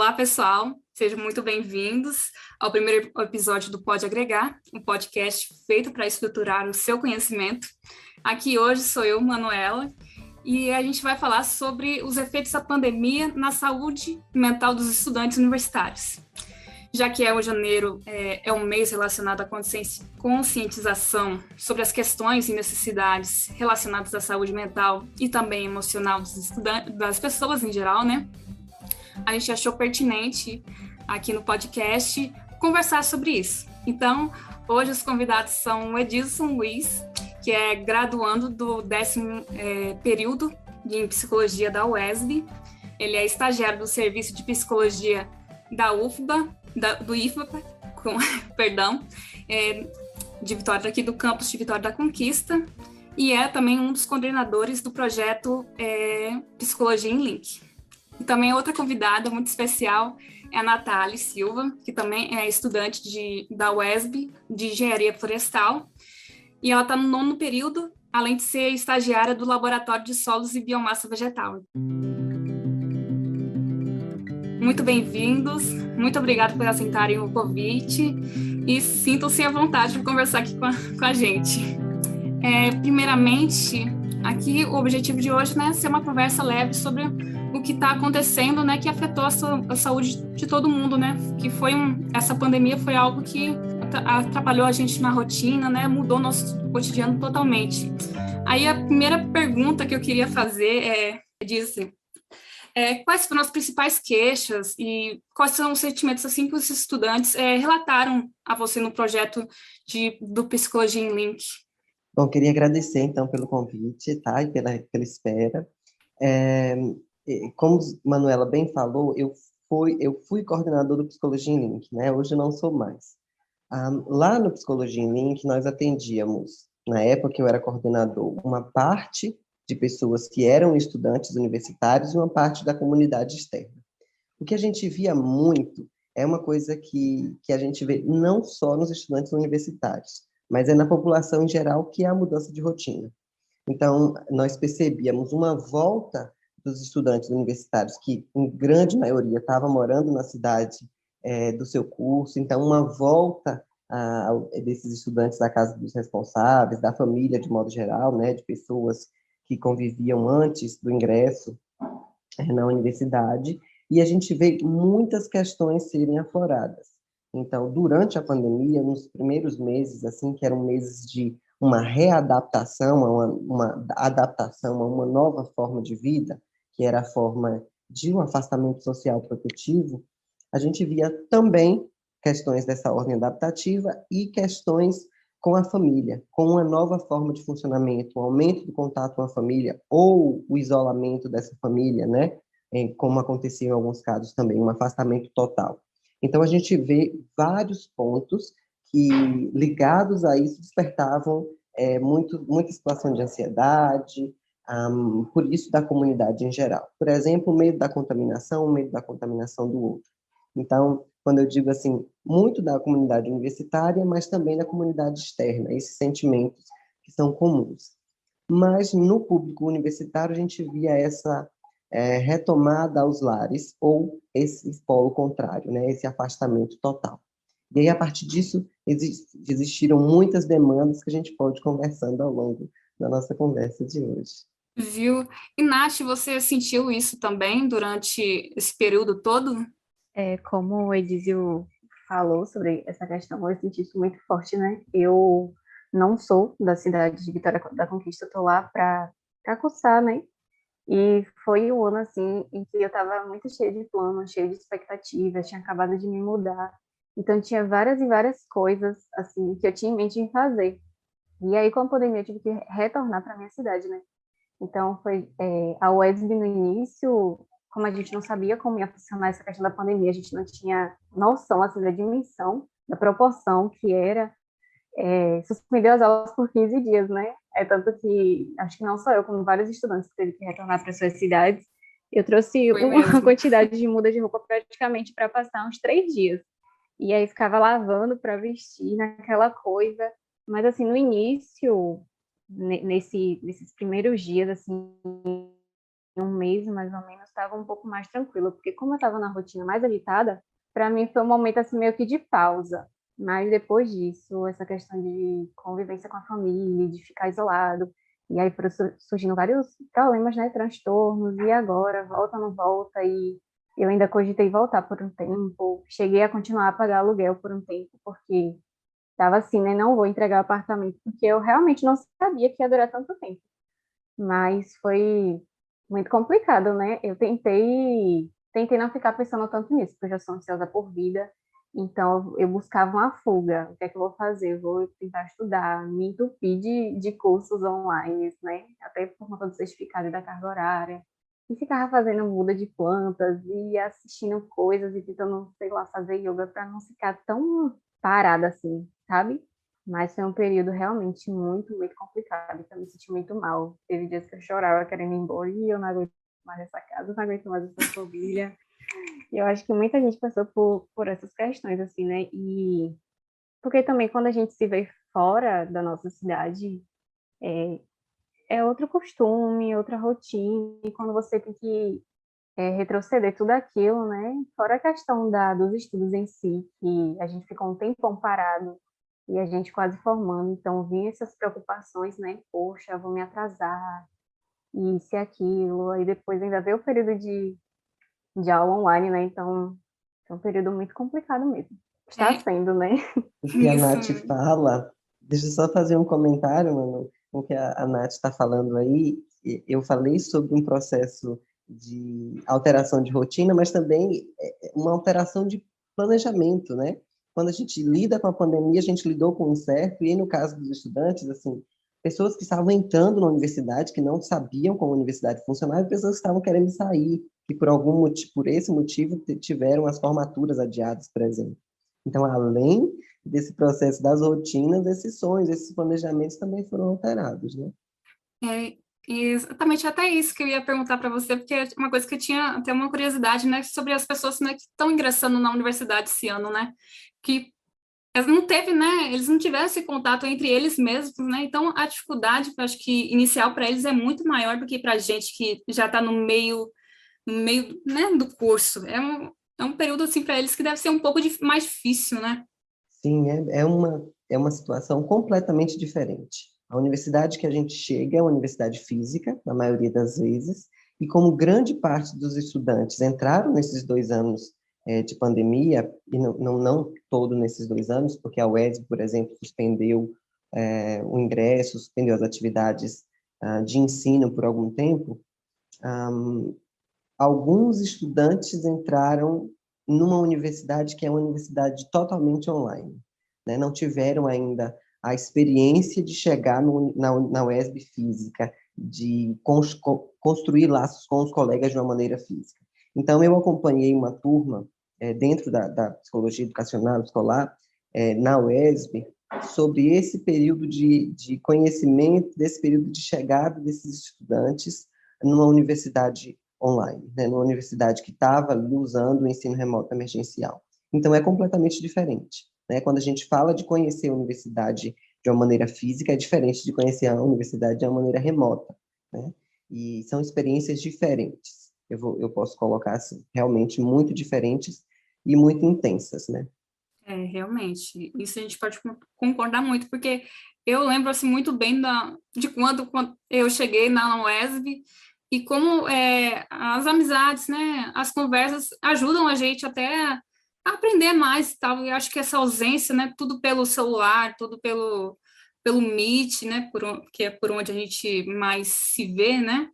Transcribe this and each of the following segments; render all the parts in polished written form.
Olá, pessoal, sejam muito bem-vindos ao primeiro episódio do Pode Agregar, um podcast feito para estruturar o seu conhecimento. Aqui hoje sou eu, Manuela, e a gente vai falar sobre os efeitos da pandemia na saúde mental dos estudantes universitários. Já que o janeiro é um mês relacionado à conscientização sobre as questões e necessidades relacionadas à saúde mental e também emocional dos estudantes, das pessoas em geral, né? A gente achou pertinente aqui no podcast conversar sobre isso. Então, hoje os convidados são o Edilson Luiz, que é graduando do 10º período em Psicologia da UESB. Ele é estagiário do Serviço de Psicologia da UFBA, do IFBA, de Vitória, aqui do campus de Vitória da Conquista, e é também um dos coordenadores do projeto Psicologia em Link. E também outra convidada muito especial é a Natália Silva, que também é estudante da UESB, de Engenharia Florestal, e ela está no 9º período, além de ser estagiária do Laboratório de Solos e Biomassa Vegetal. Muito bem-vindos, muito obrigada por aceitarem o convite e sintam-se à vontade de conversar aqui com a gente. Primeiramente, aqui o objetivo de hoje é ser uma conversa leve sobre o que está acontecendo, né, que afetou a saúde de todo mundo, né, que essa pandemia foi algo que atrapalhou a gente na rotina, né, mudou nosso cotidiano totalmente. Aí a primeira pergunta que eu queria fazer quais foram as principais queixas e quais são os sentimentos assim que os estudantes relataram a você no projeto do Psicologia em Link? Bom, queria agradecer, então, pelo convite, tá? E pela espera. Como a Manuela bem falou, eu fui coordenador do Psicologia em Link, né? Hoje eu não sou mais. Lá no Psicologia em Link, nós atendíamos, na época que eu era coordenador, uma parte de pessoas que eram estudantes universitários e uma parte da comunidade externa. O que a gente via muito é uma coisa que a gente vê não só nos estudantes universitários, mas é na população em geral, que é a mudança de rotina. Então, nós percebíamos uma volta dos estudantes universitários, que, em grande maioria, estavam morando na cidade do seu curso, então, uma volta desses estudantes da casa dos responsáveis, da família, de modo geral, né, de pessoas que conviviam antes do ingresso na universidade, e a gente vê muitas questões serem afloradas. Então, durante a pandemia, nos primeiros meses, assim, que eram meses de uma readaptação, uma adaptação a uma nova forma de vida, que era a forma de um afastamento social protetivo, a gente via também questões dessa ordem adaptativa e questões com a família, com uma nova forma de funcionamento, o aumento do contato com a família ou o isolamento dessa família, né? Como aconteceu em alguns casos também, um afastamento total. Então, a gente vê vários pontos que, ligados a isso, despertavam muita situação de ansiedade, por isso da comunidade em geral. Por exemplo, o medo da contaminação, o medo da contaminação do outro. Então, quando eu digo assim, muito da comunidade universitária, mas também da comunidade externa, esses sentimentos que são comuns. Mas no público universitário a gente via essa retomada aos lares, ou esse polo contrário, né, esse afastamento total. E aí, a partir disso, existiram muitas demandas que a gente pode ir conversando ao longo da nossa conversa de hoje. Viu? E, Nath, você sentiu isso também durante esse período todo? Como o Edizio falou sobre essa questão, eu senti isso muito forte, né? Eu não sou da cidade de Vitória da Conquista, eu tô lá para cursar, né? E foi um ano, assim, em que eu estava muito cheia de planos, cheia de expectativas, tinha acabado de me mudar. Então, tinha várias e várias coisas, assim, que eu tinha em mente em fazer. E aí, com a pandemia, eu tive que retornar para minha cidade, né? Então, foi a UESB no início, como a gente não sabia como ia funcionar essa questão da pandemia, a gente não tinha noção, assim, da dimensão, da proporção que era, suspendeu as aulas por 15 dias, né? Tanto que, acho que não só eu, como vários estudantes que teve que retornar para suas cidades, eu trouxe uma quantidade de muda de roupa praticamente para passar uns 3 dias. E aí ficava lavando para vestir naquela coisa. Mas, assim, no início, nesses primeiros dias, assim, um mês mais ou menos, estava um pouco mais tranquila, porque como eu estava na rotina mais agitada, para mim foi um momento assim meio que de pausa. Mas depois disso, essa questão de convivência com a família, de ficar isolado, e aí foram surgindo vários problemas, né, transtornos, e agora, volta ou não volta, e eu ainda cogitei voltar por um tempo, cheguei a continuar a pagar aluguel por um tempo, porque estava assim, né, não vou entregar o apartamento, porque eu realmente não sabia que ia durar tanto tempo. Mas foi muito complicado, né? Eu tentei não ficar pensando tanto nisso, porque eu já sou ansiosa por vida. Então, eu buscava uma fuga. O que é que eu vou fazer? Eu vou tentar estudar, me entupir de cursos online, né? Até por conta do certificado e da carga horária. E ficava fazendo muda de plantas e assistindo coisas e tentando, sei lá, fazer yoga para não ficar tão parada assim, sabe? Mas foi um período realmente muito, muito complicado. Então, eu me senti muito mal. Teve dias que eu chorava querendo ir embora e eu não aguento mais essa casa, não aguento mais essa família. E eu acho que muita gente passou por essas questões, assim, né? E porque também quando a gente se vê fora da nossa cidade, é, é outro costume, outra rotina. E quando você tem que retroceder tudo aquilo, né? Fora a questão dos estudos em si, que a gente ficou um tempão parado e a gente quase formando, então vinha essas preocupações, né? Poxa, vou me atrasar, isso e aquilo, aí depois ainda veio o período de aula online, né? Então, é um período muito complicado mesmo. Está É sendo, né? O que a isso. Nath fala, deixa eu só fazer um comentário, mano, com o que a Nath está falando aí. Eu falei sobre um processo de alteração de rotina, mas também uma alteração de planejamento, né? Quando a gente lida com a pandemia, a gente lidou com o incerto, e no caso dos estudantes, assim, pessoas que estavam entrando na universidade, que não sabiam como a universidade funcionava, e pessoas que estavam querendo sair, que por algum motivo, por esse motivo, tiveram as formaturas adiadas, por exemplo. Então, além desse processo das rotinas, esses sonhos, esses planejamentos também foram alterados, né? É, e exatamente até isso que eu ia perguntar para você, porque é uma coisa que eu tinha até uma curiosidade, né, sobre as pessoas, né, que estão ingressando na universidade esse ano, né, que elas não teve, né, eles não tiveram esse contato entre eles mesmos, né, então a dificuldade, eu acho que inicial para eles é muito maior do que para a gente que já está no meio, né, do curso. É um período, assim, para eles que deve ser um pouco mais difícil, né? Sim, é uma situação completamente diferente. A universidade que a gente chega é uma universidade física, na maioria das vezes, e como grande parte dos estudantes entraram nesses 2 anos de pandemia, e não todo nesses 2 anos, porque a UESB, por exemplo, suspendeu o ingresso, suspendeu as atividades de ensino por algum tempo, alguns estudantes entraram numa universidade que é uma universidade totalmente online, né? Não tiveram ainda a experiência de chegar na UESB física, de construir laços com os colegas de uma maneira física. Então, eu acompanhei uma turma dentro da psicologia educacional escolar, na UESB, sobre esse período de conhecimento, desse período de chegada desses estudantes numa universidade online, né, numa universidade que estava usando o ensino remoto emergencial. Então, é completamente diferente. Né? Quando a gente fala de conhecer a universidade de uma maneira física, é diferente de conhecer a universidade de uma maneira remota. Né? E são experiências diferentes. Eu posso colocar assim, realmente muito diferentes e muito intensas, né? Realmente. Isso a gente pode concordar muito, porque eu lembro, assim, muito bem de quando eu cheguei na UESB e como as amizades, né, as conversas ajudam a gente até a aprender mais e tal. E eu acho que essa ausência, né, tudo pelo celular, tudo pelo Meet, né, que é por onde a gente mais se vê, né,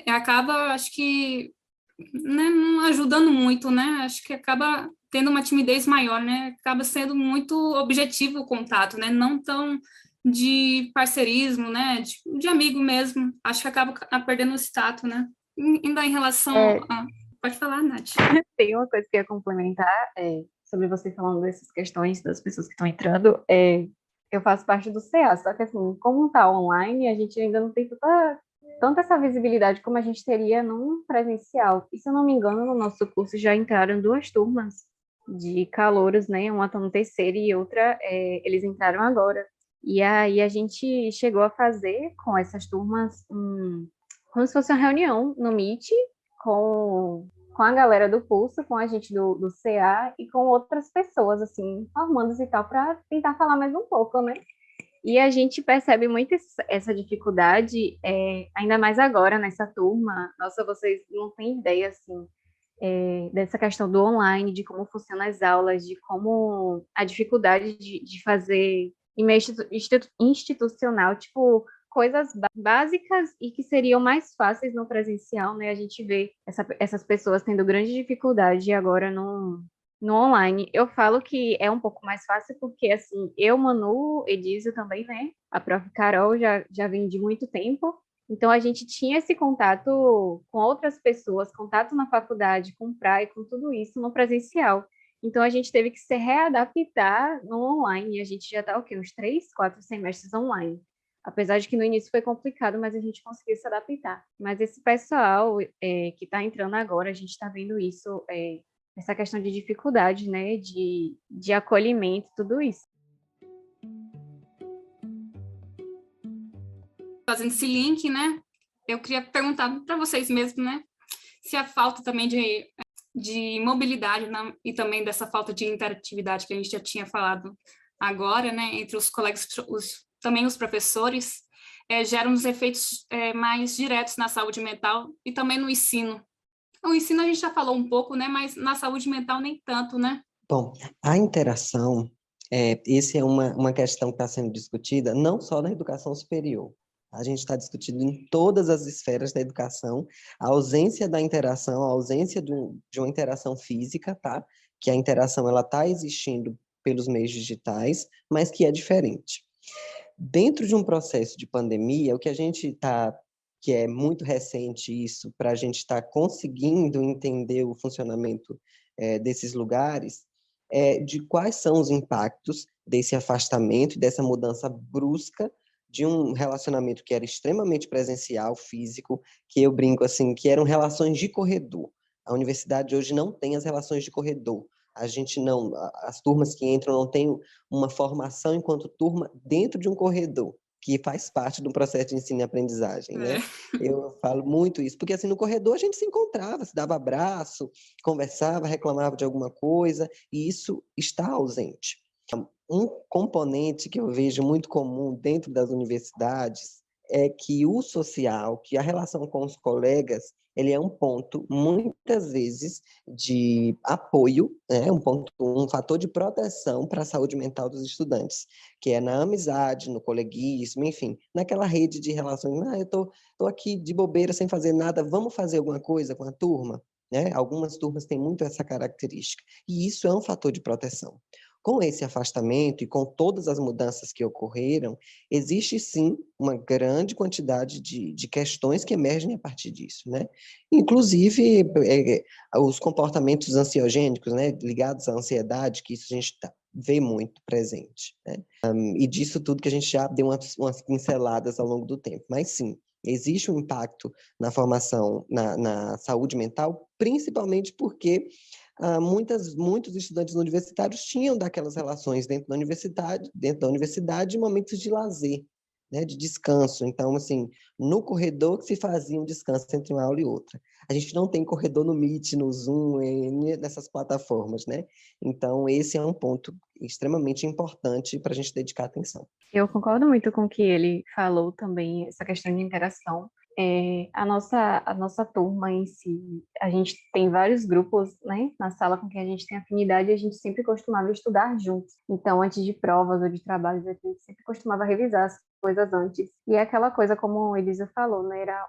acaba, acho que, né, não ajudando muito, né, acho que acaba tendo uma timidez maior, né, acaba sendo muito objetivo o contato, né, não tão de parceirismo, né, de amigo mesmo, acho que acaba perdendo o status, né, ainda em relação É, a... Pode falar, Nath. tem uma coisa que eu ia complementar sobre você falando dessas questões das pessoas que estão entrando. Eu faço parte do CA, só que assim, como está online, a gente ainda não tem tanta essa visibilidade como a gente teria num presencial. E se eu não me engano, no nosso curso já entraram 2 turmas de calouros, né? Uma está no terceiro e outra, eles entraram agora. E aí a gente chegou a fazer com essas turmas como se fosse uma reunião no Meet com a galera do curso, com a gente do CA e com outras pessoas, assim, formandos e tal, para tentar falar mais um pouco, né? E a gente percebe muito essa dificuldade, ainda mais agora, nessa turma. Nossa, vocês não têm ideia, assim, dessa questão do online, de como funcionam as aulas, de como a dificuldade de fazer e-mail institucional, tipo, coisas básicas e que seriam mais fáceis no presencial, né? A gente vê essas pessoas tendo grande dificuldade agora no online. Eu falo que é um pouco mais fácil porque, assim, eu, Manu, Edísio também, né? A prof. Carol já vem de muito tempo. Então, a gente tinha esse contato com outras pessoas, contato na faculdade, com praia, com tudo isso no presencial. Então, a gente teve que se readaptar no online. A gente já está, o quê? Uns 3, 4 semestres online. Apesar de que no início foi complicado, mas a gente conseguiu se adaptar. Mas esse pessoal que está entrando agora, a gente está vendo isso, essa questão de dificuldade, né? De acolhimento, tudo isso. Fazendo esse link, né? Eu queria perguntar para vocês mesmos, né? Se a falta também de mobilidade e também dessa falta de interatividade que a gente já tinha falado agora, né? Entre os colegas, também os professores, geram uns efeitos mais diretos na saúde mental e também no ensino. O ensino a gente já falou um pouco, né? Mas na saúde mental nem tanto, né? Bom, a interação, essa é uma questão que está sendo discutida não só na educação superior. A gente está discutindo em todas as esferas da educação a ausência da interação, a ausência de uma interação física, tá? Que a interação ela está existindo pelos meios digitais, mas que é diferente. Dentro de um processo de pandemia, o que a gente está, que é muito recente isso, para a gente estar conseguindo entender o funcionamento desses lugares, de quais são os impactos desse afastamento, dessa mudança brusca de um relacionamento que era extremamente presencial, físico, que eu brinco assim, que eram relações de corredor. A universidade hoje não tem as relações de corredor. A gente não, as turmas que entram não têm uma formação enquanto turma dentro de um corredor, que faz parte do processo de ensino e aprendizagem, né? Eu falo muito isso, porque assim, no corredor a gente se encontrava, se dava abraço, conversava, reclamava de alguma coisa, e isso está ausente. Um componente que eu vejo muito comum dentro das universidades é que o social, que a relação com os colegas, ele é um ponto, muitas vezes, de apoio, né? Um fator de proteção para a saúde mental dos estudantes, que é na amizade, no coleguismo, enfim, naquela rede de relações. Eu tô aqui de bobeira, sem fazer nada, vamos fazer alguma coisa com a turma? Né? Algumas turmas têm muito essa característica, e isso é um fator de proteção. Com esse afastamento e com todas as mudanças que ocorreram, existe sim uma grande quantidade de questões que emergem a partir disso, né? Inclusive, os comportamentos ansiogênicos, né, ligados à ansiedade, que isso a gente vê muito presente, né? E disso tudo que a gente já deu umas pinceladas ao longo do tempo. Mas sim, existe um impacto na formação, na saúde mental, principalmente porque muitos estudantes universitários tinham daquelas relações dentro da universidade, momentos de lazer, né, de descanso. Então, assim, no corredor que se fazia um descanso entre uma aula e outra. A gente não tem corredor no Meet, no Zoom, nessas plataformas, né? Então, esse é um ponto extremamente importante para a gente dedicar atenção. Eu concordo muito com o que ele falou também, essa questão de interação. A nossa turma em si, a gente tem vários grupos, né, na sala com quem a gente tem afinidade, e a gente sempre costumava estudar juntos. Então, antes de provas ou de trabalhos, a gente sempre costumava revisar as coisas antes. E é aquela coisa, como o Elisa falou, né, era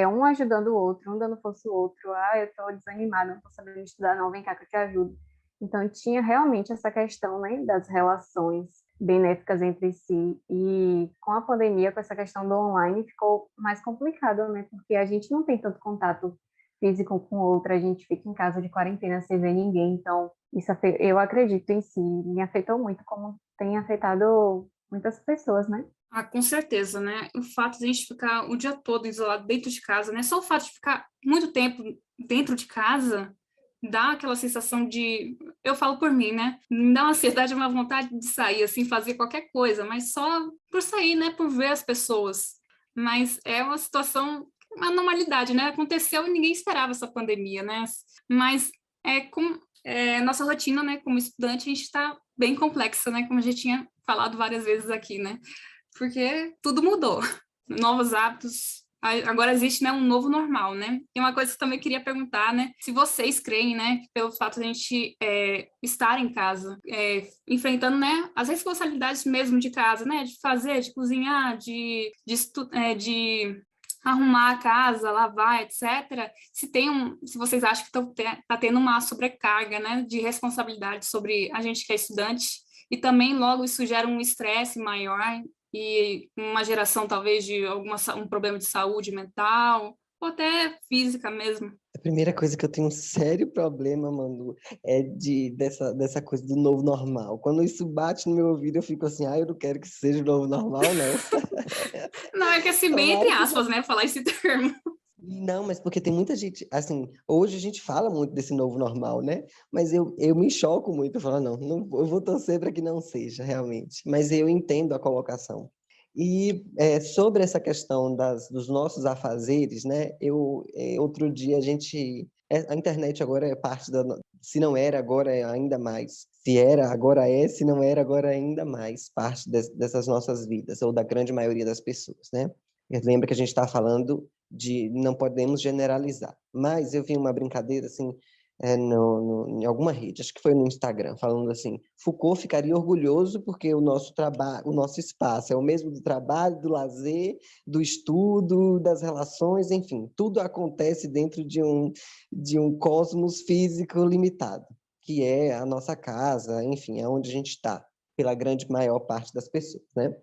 um ajudando o outro, um dando força ao outro. Eu tô desanimada, não tô sabendo estudar não, vem cá que eu te ajudo. Então, tinha realmente essa questão, né, das relações benéficas entre si, e com a pandemia, com essa questão do online, ficou mais complicado, né, porque a gente não tem tanto contato físico com o outro, a gente fica em casa de quarentena sem ver ninguém, então isso eu acredito em si, me afetou muito, como tem afetado muitas pessoas, né? Com certeza, né? O fato de a gente ficar o dia todo isolado dentro de casa, né? Só o fato de ficar muito tempo dentro de casa dá aquela sensação de, eu falo por mim, né? Me dá uma ansiedade, uma vontade de sair, assim, fazer qualquer coisa, mas só por sair, né? Por ver as pessoas. Mas é uma situação uma normalidade, né? Aconteceu e ninguém esperava essa pandemia, né? Mas nossa rotina, né, como estudante, a gente está bem complexa, né? Como a gente tinha falado várias vezes aqui, né? Porque tudo mudou, novos hábitos. Agora existe, né, um novo normal, né? E uma coisa que eu também queria perguntar, né, se vocês creem, né, que pelo fato de a gente estar em casa, enfrentando, né, as responsabilidades mesmo de casa, né, de fazer, de cozinhar, de arrumar a casa, lavar, etc. Se vocês acham que tá tendo uma sobrecarga, né, de responsabilidade sobre a gente que é estudante, e também logo isso gera um estresse maior e uma geração talvez de um problema de saúde mental ou até física mesmo. A primeira coisa que eu tenho um sério problema, Manu, é dessa coisa do novo normal. Quando isso bate no meu ouvido, eu fico assim, eu não quero que isso seja o novo normal, não. Não, é que assim, bem entre Tomara que aspas, né, falar esse termo. Não, mas porque tem muita gente, assim, hoje a gente fala muito desse novo normal, né? Mas eu me choco muito, eu falo, não, eu vou torcer para que não seja, realmente. Mas eu entendo a colocação. E sobre essa questão dos nossos afazeres, né? Outro dia a internet agora é parte se não era, agora é ainda mais. Se era, agora é, se não era, agora é ainda mais parte dessas nossas vidas, ou da grande maioria das pessoas, né? Lembra que a gente está falando não podemos generalizar. Mas eu vi uma brincadeira, assim, em alguma rede, acho que foi no Instagram, falando assim, Foucault ficaria orgulhoso porque o nosso trabalho, o nosso espaço é o mesmo do trabalho, do lazer, do estudo, das relações, enfim, tudo acontece dentro de um cosmos físico limitado, que é a nossa casa, enfim, é onde a gente está, pela grande maior parte das pessoas, né?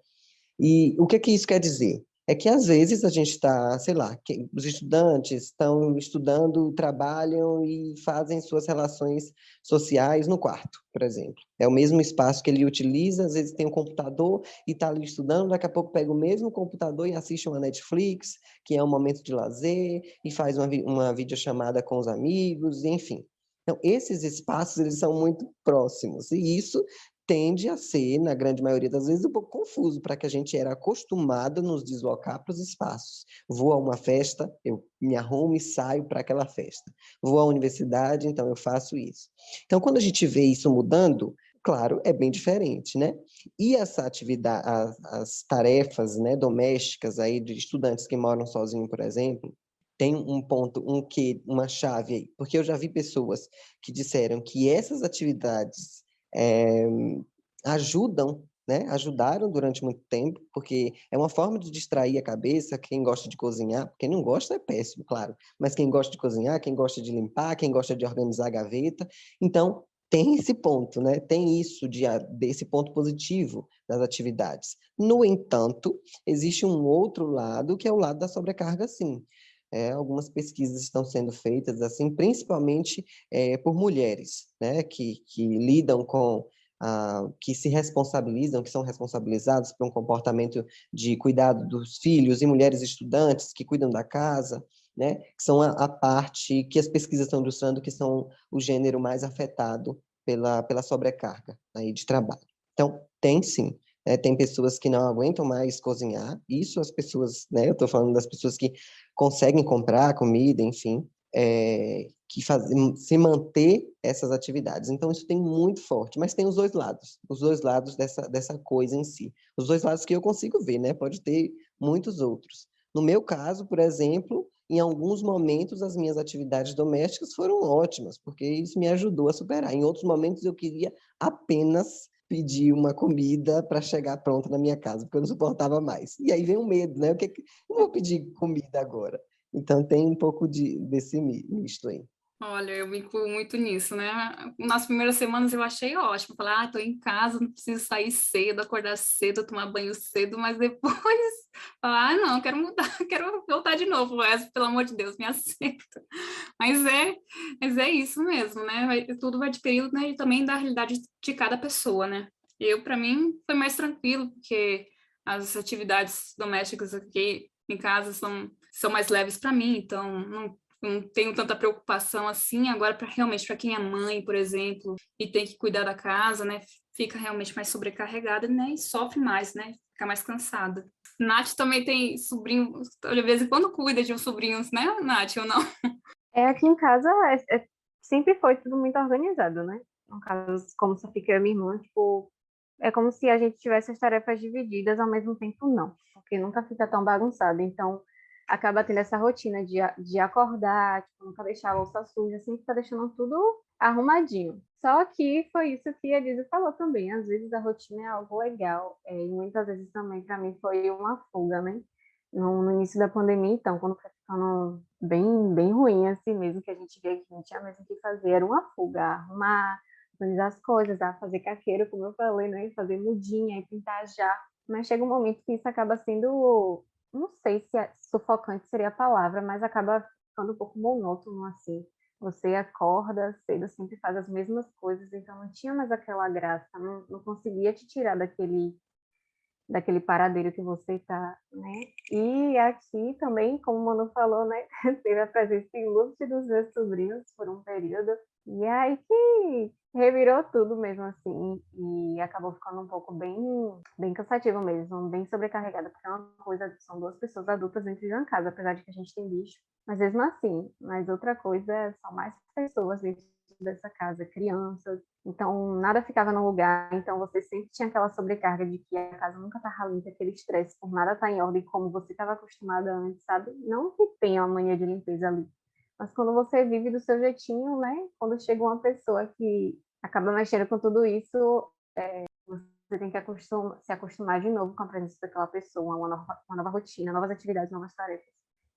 E o que isso quer dizer? É que, às vezes, a gente está, sei lá, os estudantes estão estudando, trabalham e fazem suas relações sociais no quarto, por exemplo. É o mesmo espaço que ele utiliza, às vezes tem um computador e está ali estudando, daqui a pouco pega o mesmo computador e assiste uma Netflix, que é um momento de lazer, e faz uma videochamada com os amigos, enfim. Então, esses espaços, eles são muito próximos, e isso tende a ser, na grande maioria das vezes, um pouco confuso, para que a gente era acostumado a nos deslocar para os espaços. Vou a uma festa, eu me arrumo e saio para aquela festa. Vou à universidade, então eu faço isso. Então, quando a gente vê isso mudando, claro, é bem diferente, né? E essa atividade, as tarefas, né, domésticas aí de estudantes que moram sozinhos, por exemplo, tem um ponto, uma chave aí, porque eu já vi pessoas que disseram que essas atividades ajudam, né? Ajudaram durante muito tempo, porque é uma forma de distrair a cabeça. Quem gosta de cozinhar, quem não gosta é péssimo, claro, mas quem gosta de cozinhar, quem gosta de limpar, quem gosta de organizar a gaveta, então tem esse ponto, né? Tem desse ponto positivo das atividades. No entanto, existe um outro lado, que é o lado da sobrecarga, sim. Algumas pesquisas estão sendo feitas, assim, principalmente por mulheres, né, que lidam que se responsabilizam, que são responsabilizadas por um comportamento de cuidado dos filhos, e mulheres estudantes que cuidam da casa, né, que são a parte que as pesquisas estão ilustrando que são o gênero mais afetado pela sobrecarga aí de trabalho. Então, tem sim. Tem pessoas que não aguentam mais cozinhar, isso as pessoas, né, eu estou falando das pessoas que conseguem comprar comida, enfim, que se manter essas atividades. Então, isso tem muito forte, mas tem os dois lados dessa coisa em si. Os dois lados que eu consigo ver, né? Pode ter muitos outros. No meu caso, por exemplo, em alguns momentos as minhas atividades domésticas foram ótimas, porque isso me ajudou a superar. Em outros momentos eu queria apenas pedir uma comida para chegar pronta na minha casa, porque eu não suportava mais. E aí vem o medo, né? Eu não vou pedir comida agora. Então tem um pouco desse misto aí. Olha, eu me incluo muito nisso, né? Nas primeiras semanas eu achei ótimo. Falar, tô em casa, não preciso sair cedo, acordar cedo, tomar banho cedo, mas depois, falar, não, quero mudar, quero voltar de novo, pelo amor de Deus, me aceita. Mas é isso mesmo, né? Tudo vai de período, né? E também da realidade de cada pessoa, né? Para mim, foi mais tranquilo, porque as atividades domésticas aqui em casa são mais leves para mim, então não tenho tanta preocupação assim. Agora, realmente, para quem é mãe, por exemplo, e tem que cuidar da casa, né, fica realmente mais sobrecarregada, né, e sofre mais, né, fica mais cansada. Nath também tem sobrinho, de vez em quando cuida de uns sobrinhos, né, Nath, ou não? Aqui em casa sempre foi tudo muito organizado, né? No caso, como só fica eu e minha irmã, tipo, é como se a gente tivesse as tarefas divididas, ao mesmo tempo não, porque nunca fica tão bagunçado. Então, acaba tendo essa rotina de acordar, tipo, nunca deixar a louça suja, sempre tá deixando tudo arrumadinho. Só que foi isso que a Elisa falou também. Às vezes a rotina é algo legal, e muitas vezes também para mim foi uma fuga, né? No início da pandemia, então, quando foi ficando bem ruim, assim mesmo, que a gente via que não tinha mesmo o que fazer, era uma fuga, arrumar, organizar as coisas, fazer caqueiro, como eu falei, né? Fazer mudinha e pintar já. Mas chega um momento que isso acaba sendo, não sei se sufocante seria a palavra, mas acaba ficando um pouco monótono, assim. Você acorda cedo, sempre faz as mesmas coisas, então não tinha mais aquela graça, não conseguia te tirar daquele paradeiro que você está, né? E aqui também, como o Manu falou, né? Teve a presença ilustre dos meus sobrinhos por um período. E aí que revirou tudo mesmo assim. E acabou ficando um pouco bem cansativo mesmo, bem sobrecarregada, porque é uma coisa, são duas pessoas adultas dentro de uma casa, apesar de que a gente tem bicho. Mas mesmo assim, mas outra coisa, são mais pessoas dentro dessa casa, crianças, então, nada ficava no lugar. Então, você sempre tinha aquela sobrecarga de que a casa nunca estava limpa, aquele estresse por nada estar em ordem como você estava acostumada antes, sabe? Não que tenha uma mania de limpeza ali, mas quando você vive do seu jeitinho, né? Quando chega uma pessoa que acaba mexendo com tudo isso, você tem que se acostumar de novo com a presença daquela pessoa, uma nova rotina, novas atividades, novas tarefas.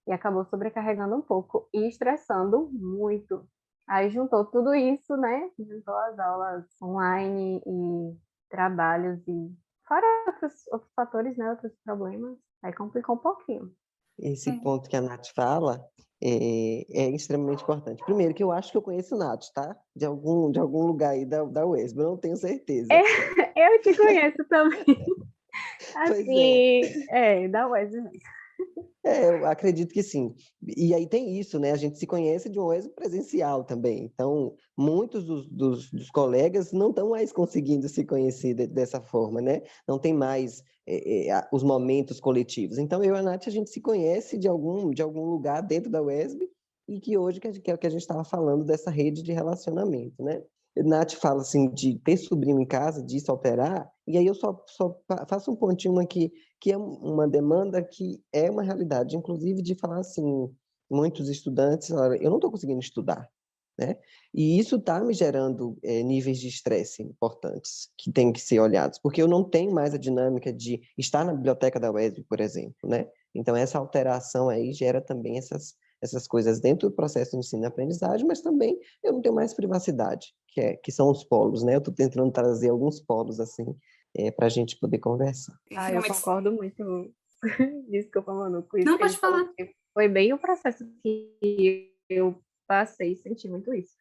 E acabou sobrecarregando um pouco e estressando muito. Aí juntou tudo isso, né? Juntou as aulas online e trabalhos e fora outros fatores, né? Outros problemas. Aí complicou um pouquinho. Esse ponto que a Nath fala é extremamente importante. Primeiro, que eu acho que eu conheço Nath, tá? De algum lugar aí da UESB, eu não tenho certeza. Eu te conheço também. Pois é. Assim, da UES mesmo. Eu acredito que sim. E aí tem isso, né? A gente se conhece de um êxito presencial também. Então, muitos dos colegas não estão mais conseguindo se conhecer dessa forma, né? Não tem mais os momentos coletivos. Então, eu e a Nath, a gente se conhece de algum lugar dentro da UESB e que hoje que é o que a gente estava falando dessa rede de relacionamento, né? Nath fala assim de ter sobrinho em casa, disso alterar, e aí eu só faço um pontinho aqui que é uma demanda que é uma realidade, inclusive de falar assim, muitos estudantes, eu não estou conseguindo estudar, né? E isso está me gerando níveis de estresse importantes, que têm que ser olhados, porque eu não tenho mais a dinâmica de estar na biblioteca da UESB, por exemplo, né? Então, essa alteração aí gera também essas coisas dentro do processo de ensino e aprendizagem, mas também eu não tenho mais privacidade, que são os polos, né? Eu estou tentando trazer alguns polos, assim, para a gente poder conversar. Eu Realmente. concordo muito. Desculpa, Manu, com isso Não que ele pode falou, falar. porque foi bem o processo que eu passei e senti muito isso.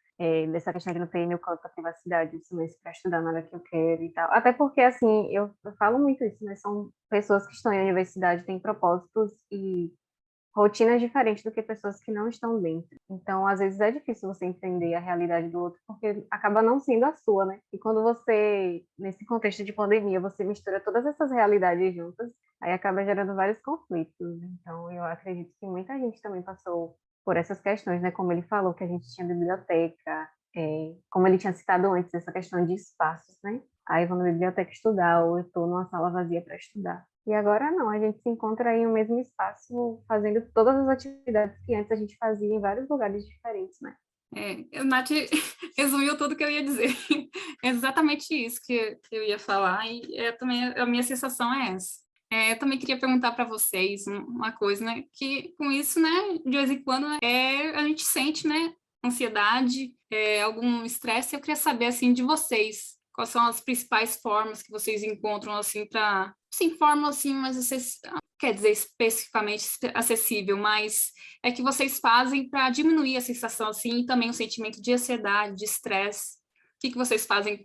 Dessa questão de não ter meu canto da privacidade, do silêncio para estudar na hora que eu quero e tal. Até porque, assim, eu falo muito isso, né? São pessoas que estão em universidade, têm propósitos e rotinas diferentes do que pessoas que não estão dentro. Então, às vezes é difícil você entender a realidade do outro, porque acaba não sendo a sua, né? E quando você, nesse contexto de pandemia, você mistura todas essas realidades juntas, aí acaba gerando vários conflitos. Então, eu acredito que muita gente também passou por essas questões, né? Como ele falou, que a gente tinha biblioteca, como ele tinha citado antes, essa questão de espaços, né? Aí eu vou na biblioteca estudar, ou eu estou numa sala vazia para estudar. E agora não, a gente se encontra aí no mesmo espaço, fazendo todas as atividades que antes a gente fazia em vários lugares diferentes, né? A Nath resumiu tudo que eu ia dizer. É exatamente isso que eu ia falar, e também a minha sensação é essa. Eu também queria perguntar para vocês uma coisa, né? Que com isso, né, de vez em quando, a gente sente, né, ansiedade, algum estresse. Eu queria saber, assim, de vocês, quais são as principais formas que vocês encontram, assim, para... Sim, forma, assim, mas quer dizer especificamente acessível, mas é que vocês fazem para diminuir a sensação, assim, e também o sentimento de ansiedade, de estresse. O que vocês fazem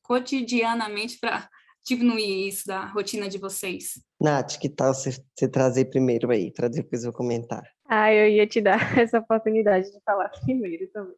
cotidianamente para diminuir isso da rotina de vocês? Nath, que tal você trazer primeiro aí, para depois eu comentar? Eu ia te dar essa oportunidade de falar primeiro também.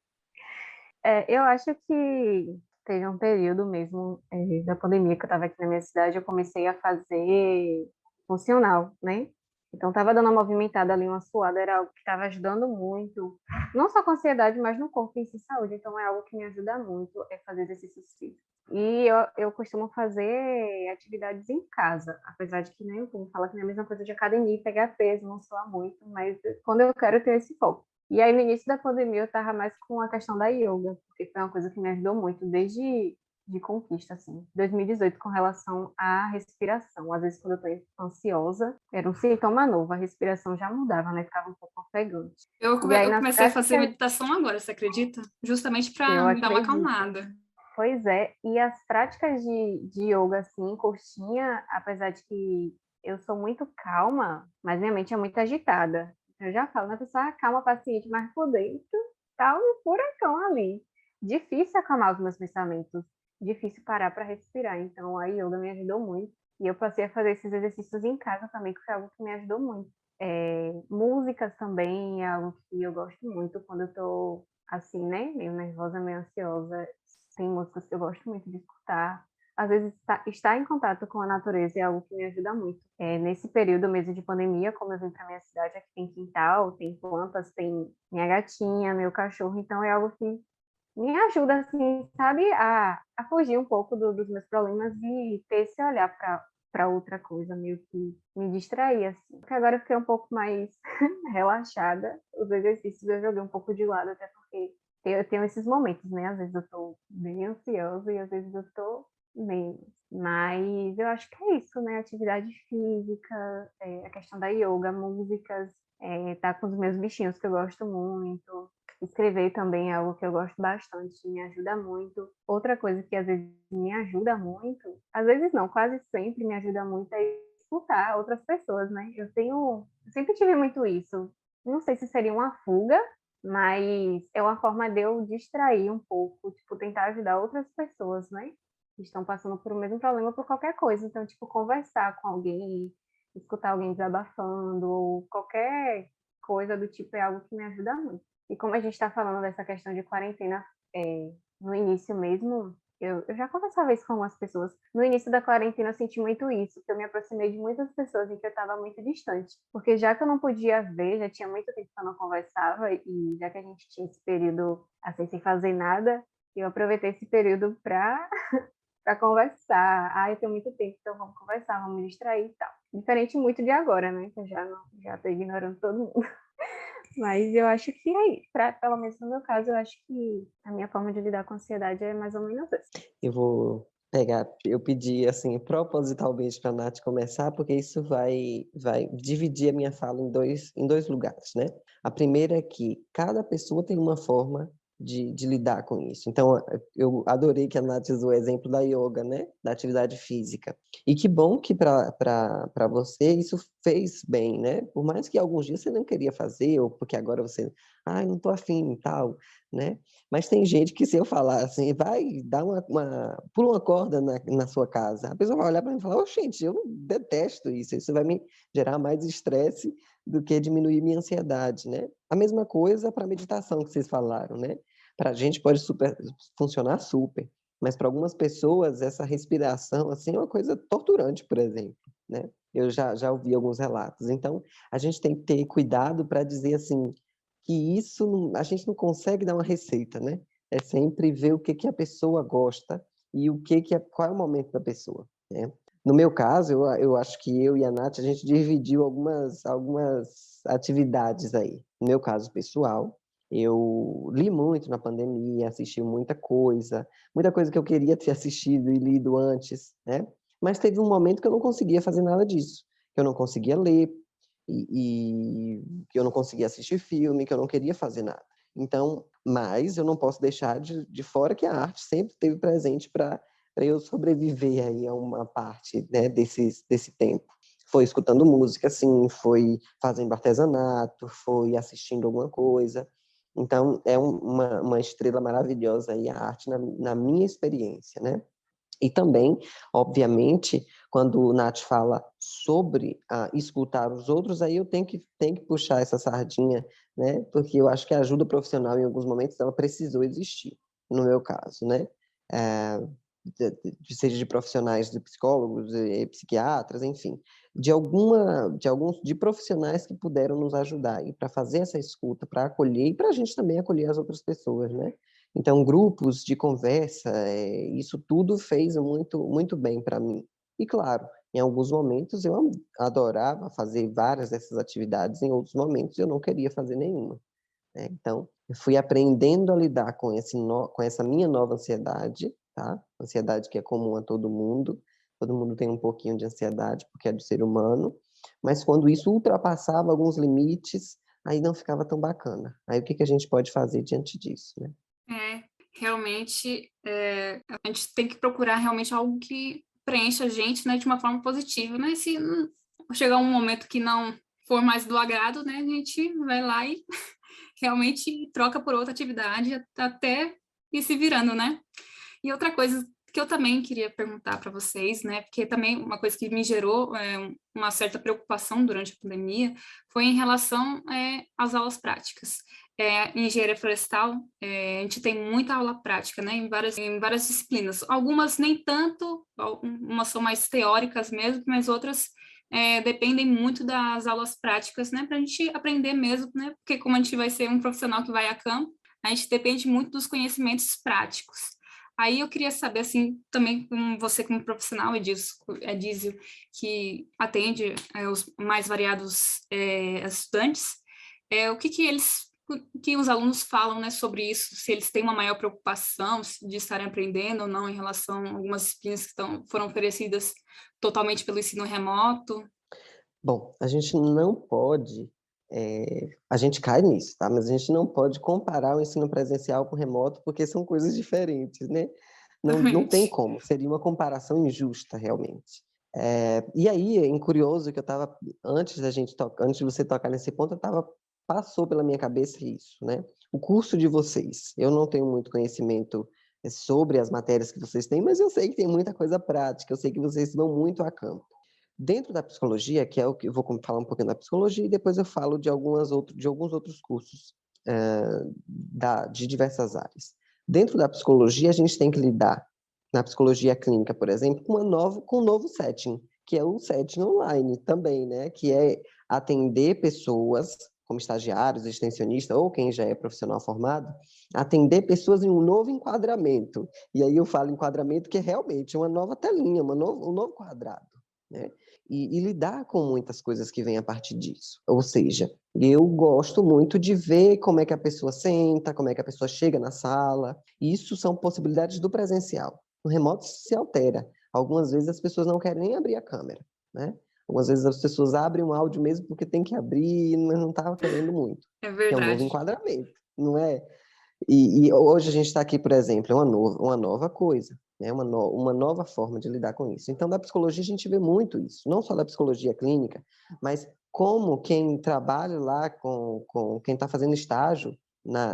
Eu acho que teve um período mesmo da pandemia que eu estava aqui na minha cidade, eu comecei a fazer funcional, né? Então, estava dando uma movimentada ali, uma suada, era algo que estava ajudando muito, não só com a ansiedade, mas no corpo em si, saúde. Então, é algo que me ajuda muito, é fazer exercícios físicos. E eu costumo fazer atividades em casa, apesar de que, né, o povo fala que não é a mesma coisa de academia, pegar peso, não soa muito, mas quando eu quero ter esse foco. E aí, no início da pandemia, eu estava mais com a questão da yoga, porque foi uma coisa que me ajudou muito, desde de conquista, assim. 2018, com relação à respiração. Às vezes, quando eu tô ansiosa, era um sintoma novo, a respiração já mudava, né? Ficava um pouco ofegante. E aí, Eu nas comecei a fazer práticas, meditação agora, você acredita? Justamente para eu me dar uma acredito. acalmada. Pois é, e as práticas de yoga, assim, coxinha, apesar de que eu sou muito calma, mas minha mente é muito agitada. Eu já falo, né, pessoa, calma, paciente, mas por dentro tá um furacão ali. Difícil acalmar os meus pensamentos, difícil parar para respirar. Então, a yoga me ajudou muito. E eu passei a fazer esses exercícios em casa também, que foi algo que me ajudou muito. Músicas também é algo que eu gosto muito quando eu tô assim, né, meio nervosa, meio ansiosa. Tem músicas que eu gosto muito de escutar. Às vezes, estar em contato com a natureza é algo que me ajuda muito. Nesse período mesmo de pandemia, como eu vim para minha cidade, aqui tem quintal, tem plantas, tem minha gatinha, meu cachorro, então é algo que me ajuda, assim, sabe, a fugir um pouco dos meus problemas e ter esse olhar para outra coisa, meio que me distrair, assim. Porque agora eu fiquei um pouco mais relaxada. Os exercícios eu joguei um pouco de lado, até porque eu tenho esses momentos, né? Às vezes eu tô bem ansiosa e às vezes eu tô menos. Mas eu acho que é isso, né? Atividade física, a questão da yoga, músicas, tá com os meus bichinhos que eu gosto muito. Escrever também é algo que eu gosto bastante, me ajuda muito. Outra coisa que às vezes me ajuda muito, às vezes não, quase sempre me ajuda muito é escutar outras pessoas, né? Eu sempre tive muito isso. Não sei se seria uma fuga, mas é uma forma de eu distrair um pouco, tipo, tentar ajudar outras pessoas, né? Que estão passando por o mesmo problema por qualquer coisa. Então, tipo, conversar com alguém, escutar alguém desabafando, ou qualquer coisa do tipo é algo que me ajuda muito. E como a gente está falando dessa questão de quarentena, no início mesmo, eu já conversava isso com algumas pessoas. No início da quarentena, eu senti muito isso, que eu me aproximei de muitas pessoas em que eu estava muito distante. Porque já que eu não podia ver, já tinha muito tempo que eu não conversava, e já que a gente tinha esse período assim, sem fazer nada, eu aproveitei esse período para conversar. Ah, eu tenho muito tempo, então vamos conversar, vamos me distrair e tal. Diferente muito de agora, né? Que eu já tô ignorando todo mundo. Mas eu acho que é isso. Pelo menos no meu caso, eu acho que a minha forma de lidar com a ansiedade é mais ou menos essa. Eu vou pegar, eu pedi assim propositalmente para a Nath começar, porque isso vai dividir a minha fala em dois lugares, né? A primeira é que cada pessoa tem uma forma de lidar com isso. Então, eu adorei que a Nath usou o exemplo da yoga, né? Da atividade física. E que bom que para você isso fez bem, né? Por mais que alguns dias você não queria fazer, ou porque agora você, não tô afim e tal, né? Mas tem gente que, se eu falar assim, vai dar pula uma corda na sua casa, a pessoa vai olhar para mim e falar, gente, eu detesto isso vai me gerar mais estresse do que diminuir minha ansiedade, né? A mesma coisa para a meditação que vocês falaram, né? Para a gente pode funcionar super, mas para algumas pessoas essa respiração assim é uma coisa torturante, por exemplo, né? Eu já ouvi alguns relatos. Então, a gente tem que ter cuidado para dizer assim, que isso a gente não consegue dar uma receita, né? É sempre ver o que que a pessoa gosta e qual é o momento da pessoa, né? No meu caso, eu acho que eu e a Nath, a gente dividiu algumas atividades aí. No meu caso pessoal, eu li muito na pandemia, assisti muita coisa que eu queria ter assistido e lido antes, né? Mas teve um momento que eu não conseguia fazer nada disso, que eu não conseguia ler, que eu não conseguia assistir filme, que eu não queria fazer nada. Então, mas eu não posso deixar de fora que a arte sempre esteve presente para eu sobreviver aí a uma parte, né, desse tempo. Foi escutando música, sim, foi fazendo artesanato, foi assistindo alguma coisa. Então, é uma estrela maravilhosa aí a arte na minha experiência, né? E também, obviamente, quando o Nath fala sobre escutar os outros, aí eu tenho que puxar essa sardinha, né? Porque eu acho que a ajuda profissional, em alguns momentos, ela precisou existir, no meu caso, né? seja de profissionais, de psicólogos, psiquiatras, enfim, de profissionais que puderam nos ajudar e para fazer essa escuta, para acolher e para a gente também acolher as outras pessoas, né? Então, grupos de conversa, isso tudo fez muito, muito bem para mim. E claro, em alguns momentos eu adorava fazer várias dessas atividades, em outros momentos eu não queria fazer nenhuma, né? Então, eu fui aprendendo a lidar com essa minha nova ansiedade, tá? Ansiedade que é comum a todo mundo tem um pouquinho de ansiedade, porque é do ser humano, mas quando isso ultrapassava alguns limites, aí não ficava tão bacana. Aí o que a gente pode fazer diante disso, né? Realmente, a gente tem que procurar realmente algo que preencha a gente, né, de uma forma positiva, né? Se chegar um momento que não for mais do agrado, né, a gente vai lá e realmente troca por outra atividade até ir se virando, né? E outra coisa que eu também queria perguntar para vocês, né, porque também uma coisa que me gerou uma certa preocupação durante a pandemia foi em relação às aulas práticas. Em engenharia florestal, a gente tem muita aula prática, né, em várias disciplinas. Algumas nem tanto, umas são mais teóricas mesmo, mas outras dependem muito das aulas práticas, né, para a gente aprender mesmo, né, porque como a gente vai ser um profissional que vai a campo, a gente depende muito dos conhecimentos práticos. Aí eu queria saber, assim, também com você como profissional, Edísio, que atende os mais variados estudantes, o que os alunos falam, né, sobre isso, se eles têm uma maior preocupação de estarem aprendendo ou não em relação a algumas disciplinas que foram oferecidas totalmente pelo ensino remoto. Bom, a gente não pode, a gente cai nisso, tá? Mas a gente não pode comparar o ensino presencial com o remoto, porque são coisas diferentes, né? Não tem Exatamente. como, seria uma comparação injusta, realmente. E aí, é curioso que eu estava, antes de você tocar nesse ponto, passou pela minha cabeça isso, né? O curso de vocês, eu não tenho muito conhecimento sobre as matérias que vocês têm, mas eu sei que tem muita coisa prática, eu sei que vocês vão muito a campo. Dentro da psicologia, que é o que eu vou falar um pouquinho da psicologia e depois eu falo de alguns outros cursos de diversas áreas. Dentro da psicologia, a gente tem que lidar, na psicologia clínica, por exemplo, com um novo setting, que é o setting online também, né? Que é atender pessoas, como estagiários, extensionistas, ou quem já é profissional formado, atender pessoas em um novo enquadramento. E aí eu falo enquadramento que é realmente uma nova telinha, um novo quadrado, né? E lidar com muitas coisas que vêm a partir disso. Ou seja, eu gosto muito de ver como é que a pessoa senta, como é que a pessoa chega na sala. Isso são possibilidades do presencial. No remoto se altera. Algumas vezes as pessoas não querem nem abrir a câmera, né? Algumas vezes as pessoas abrem um áudio mesmo porque tem que abrir, mas não estava querendo muito. É Que é um novo verdade. enquadramento, não é? E hoje a gente está aqui, por exemplo, é uma nova coisa, né? Uma nova forma de lidar com isso. Então, da psicologia, a gente vê muito isso, não só da psicologia clínica, mas como quem trabalha lá com quem está fazendo estágio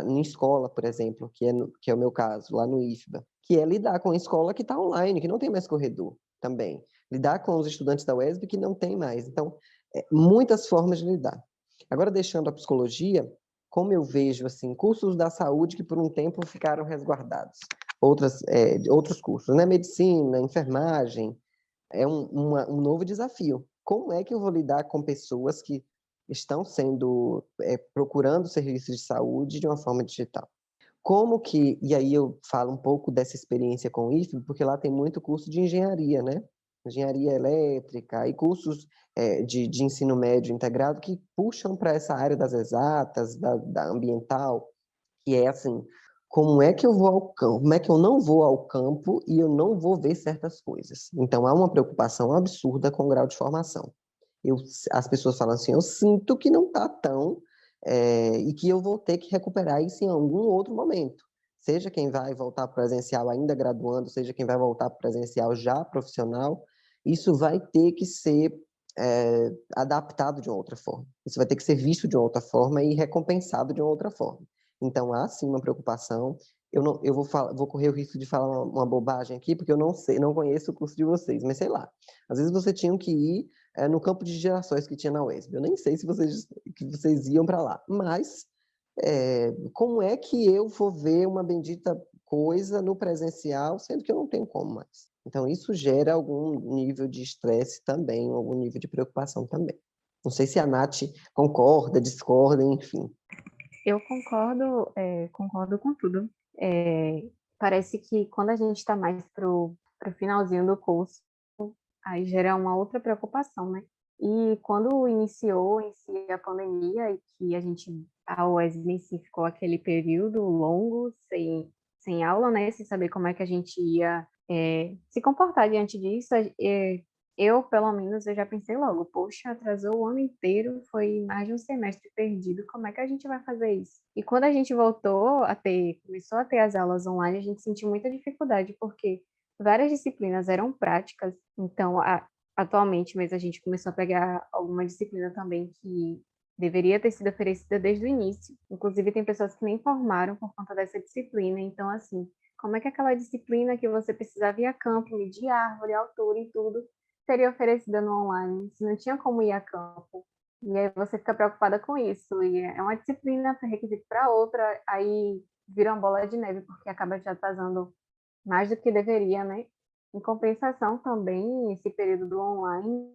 em escola, por exemplo, que é o meu caso, lá no IFBA, que é lidar com a escola que está online, que não tem mais corredor também. Lidar com os estudantes da UESB que não tem mais. Então, muitas formas de lidar. Agora, deixando a psicologia, como eu vejo assim, cursos da saúde que por um tempo ficaram resguardados, outros cursos, né? Medicina, enfermagem, é um novo desafio. Como é que eu vou lidar com pessoas que estão procurando serviços de saúde de uma forma digital? E aí eu falo um pouco dessa experiência com o IFB, porque lá tem muito curso de engenharia, né? Engenharia elétrica e cursos de ensino médio integrado que puxam para essa área das exatas, da ambiental, que é assim, como é que eu vou ao campo? Como é que eu não vou ao campo e eu não vou ver certas coisas? Então, há uma preocupação absurda com o grau de formação. As pessoas falam assim, eu sinto que não está tão, e que eu vou ter que recuperar isso em algum outro momento. Seja quem vai voltar presencial ainda graduando, seja quem vai voltar presencial já profissional, isso vai ter que ser adaptado de uma outra forma. Isso vai ter que ser visto de uma outra forma e recompensado de uma outra forma. Então, há sim uma preocupação. Eu vou correr o risco de falar uma bobagem aqui, porque eu não sei, não conheço o curso de vocês, mas sei lá. Às vezes você tinha que ir no campo de gerações que tinha na UESB. Eu nem sei se vocês iam para lá, mas como é que eu vou ver uma bendita coisa no presencial, sendo que eu não tenho como mais. Então, isso gera algum nível de estresse também, algum nível de preocupação também. Não sei se a Nath concorda, discorda, enfim. Eu concordo com tudo. Parece que quando a gente está mais pro finalzinho do curso, aí gera uma outra preocupação, né? E quando iniciou em si a pandemia e que a UESB em si ficou aquele período longo sem aula, né? Sem saber como é que a gente ia se comportar diante disso, eu, pelo menos, eu já pensei logo, poxa, atrasou o ano inteiro, foi mais de um semestre perdido, como é que a gente vai fazer isso? E quando a gente começou a ter as aulas online, a gente sentiu muita dificuldade, porque várias disciplinas eram práticas, então, atualmente mesmo, a gente começou a pegar alguma disciplina também que deveria ter sido oferecida desde o início. Inclusive, tem pessoas que nem formaram por conta dessa disciplina, então, assim, como é que aquela disciplina que você precisava ir a campo, medir árvore, altura e tudo, seria oferecida no online, se não tinha como ir a campo. E aí você fica preocupada com isso. E é uma disciplina, requisito para outra, aí vira uma bola de neve, porque acaba já atrasando mais do que deveria, né? Em compensação, também, esse período do online,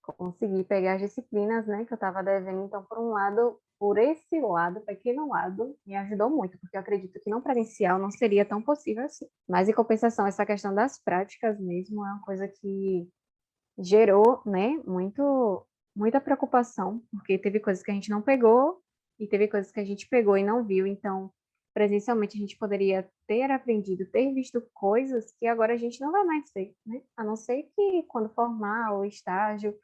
consegui pegar as disciplinas, né, que eu estava devendo. Então, por esse lado, pequeno lado, me ajudou muito, porque eu acredito que não presencial não seria tão possível assim. Mas, em compensação, essa questão das práticas mesmo é uma coisa que gerou, né, muita preocupação, porque teve coisas que a gente não pegou e teve coisas que a gente pegou e não viu. Então, presencialmente, a gente poderia ter aprendido, ter visto coisas que agora a gente não vai mais ter, né? A não ser que quando formar o estágio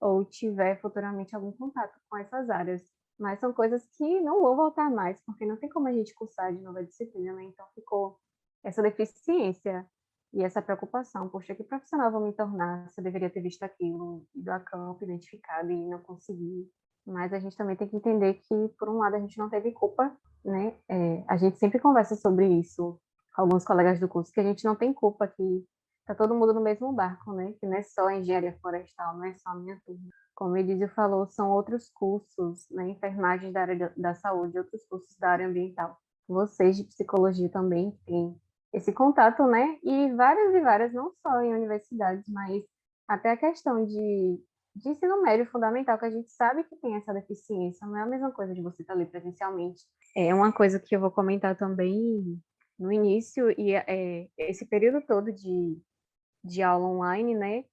ou tiver futuramente algum contato com essas áreas. Mas são coisas que não vão voltar mais, porque não tem como a gente cursar de nova disciplina, né? Então ficou essa deficiência e essa preocupação. Poxa, que profissional eu vou me tornar se eu deveria ter visto aquilo, ido a campo, identificado e não consegui. Mas a gente também tem que entender que, por um lado, a gente não teve culpa, né? A gente sempre conversa sobre isso com alguns colegas do curso, que a gente não tem culpa, que tá todo mundo no mesmo barco, né? Que não é só a engenharia florestal, não é só a minha turma. Como o Edísio falou, são outros cursos, né? Enfermagem da área da saúde, outros cursos da área ambiental. Vocês de psicologia também têm esse contato, né? E várias, não só em universidades, mas até a questão de ensino médio fundamental, que a gente sabe que tem essa deficiência. Não é a mesma coisa de você estar ali presencialmente. É uma coisa que eu vou comentar também no início, e esse período todo de aula online, né,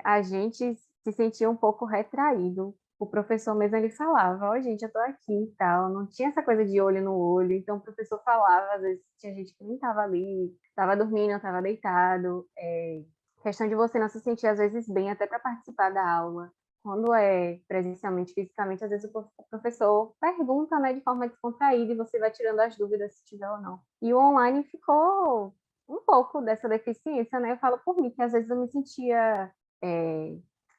a gente se sentia um pouco retraído. O professor mesmo, ele falava, ó, gente, eu tô aqui e tal, não tinha essa coisa de olho no olho, então o professor falava, às vezes tinha gente que nem estava ali, estava dormindo, estava deitado, questão de você não se sentir, às vezes, bem até para participar da aula. Quando é presencialmente, fisicamente, às vezes o professor pergunta, né, de forma descontraída e você vai tirando as dúvidas se tiver ou não. E o online ficou um pouco dessa deficiência, né? Eu falo por mim, que às vezes eu me sentia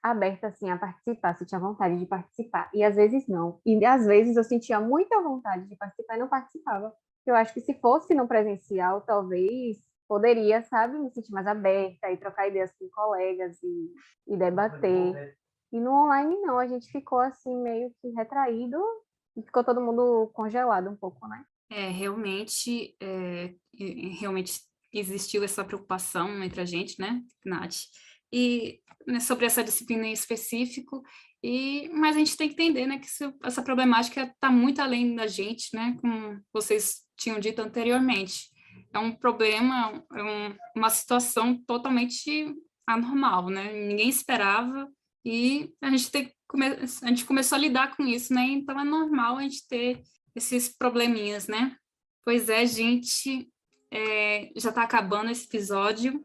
aberta, assim, a participar, se tinha vontade de participar, e às vezes não. E às vezes eu sentia muita vontade de participar e não participava. Eu acho que se fosse no presencial, talvez poderia, sabe, me sentir mais aberta e trocar ideias com colegas e debater. E no online, não, a gente ficou, assim, meio que retraído e ficou todo mundo congelado um pouco, né? Realmente existiu essa preocupação entre a gente, né, Nath? E, né, sobre essa disciplina em específico, mas a gente tem que entender, né, que essa problemática está muito além da gente, né, como vocês tinham dito anteriormente. É um problema, uma situação totalmente anormal, né? Ninguém esperava e a gente começou a lidar com isso, né? Então é normal a gente ter esses probleminhas, né? Pois é, gente, já está acabando esse episódio,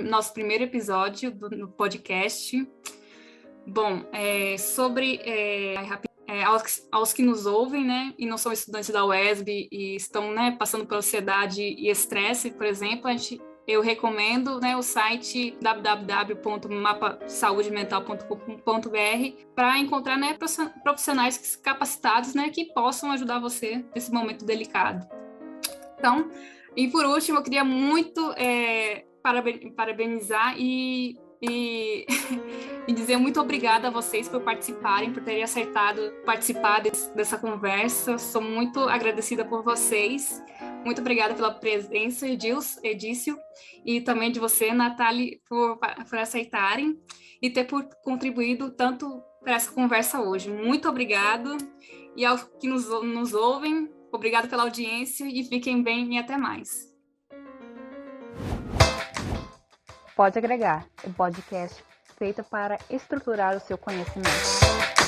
nosso primeiro episódio do podcast. Bom, aos que nos ouvem, né, e não são estudantes da UESB e estão, né, passando por ansiedade e estresse, por exemplo, eu recomendo, né, o site www.mapasaudemental.com.br para encontrar, né, profissionais capacitados, né, que possam ajudar você nesse momento delicado. Então, e por último, eu queria muito parabenizar e dizer muito obrigada a vocês por participarem, por terem aceitado participar dessa conversa. Sou muito agradecida por vocês. Muito obrigada pela presença, Edício, e também de você, Natália, por aceitarem e ter contribuído tanto para essa conversa hoje. Muito obrigado. E aos que nos ouvem, obrigado pela audiência e fiquem bem e até mais. Pode Agregar, o podcast feito para estruturar o seu conhecimento.